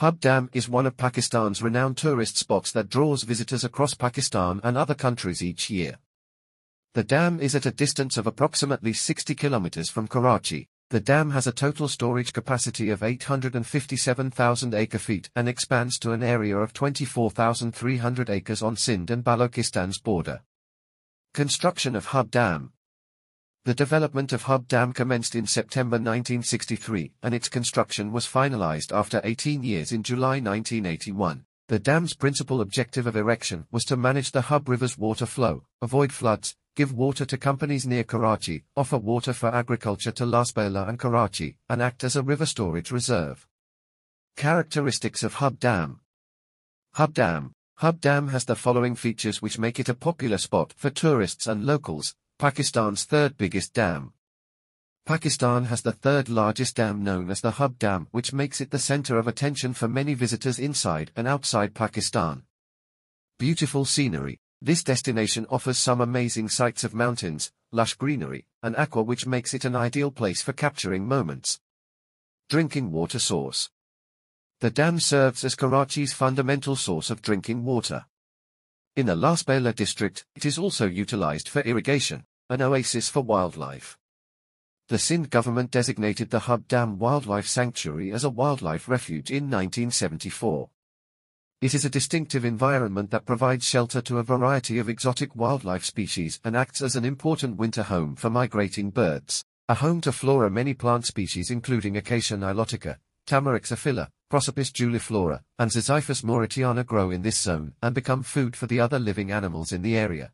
Hub Dam is one of Pakistan's renowned tourist spots that draws visitors across Pakistan and other countries each year. The dam is at a distance of approximately 60 kilometers from Karachi. The dam has a total storage capacity of 857,000 acre-feet and expands to an area of 24,300 acres on Sindh and Balochistan's border. Construction of Hub Dam. The development of Hub Dam commenced in September 1963, and its construction was finalized after 18 years in July 1981. The dam's principal objective of erection was to manage the Hub River's water flow, avoid floods, give water to companies near Karachi, offer water for agriculture to Lasbela and Karachi, and act as a river storage reserve. Characteristics of Hub Dam. Hub Dam. Hub Dam has the following features which make it a popular spot for tourists and locals. Pakistan's third biggest dam. Pakistan has the third largest dam known as the Hub Dam, which makes it the center of attention for many visitors inside and outside Pakistan. Beautiful scenery. This destination offers some amazing sights of mountains, lush greenery, and aqua, which makes it an ideal place for capturing moments. Drinking water source. The dam serves as Karachi's fundamental source of drinking water. In the Lasbela district, it is also utilized for irrigation, an oasis for wildlife. The Sindh government designated the Hub Dam Wildlife Sanctuary as a wildlife refuge in 1974. It is a distinctive environment that provides shelter to a variety of exotic wildlife species and acts as an important winter home for migrating birds. A home to flora. Many plant species including Acacia nilotica, Tamarix aphylla, Prosopis juliflora, and Ziziphus mauritiana grow in this zone and become food for the other living animals in the area.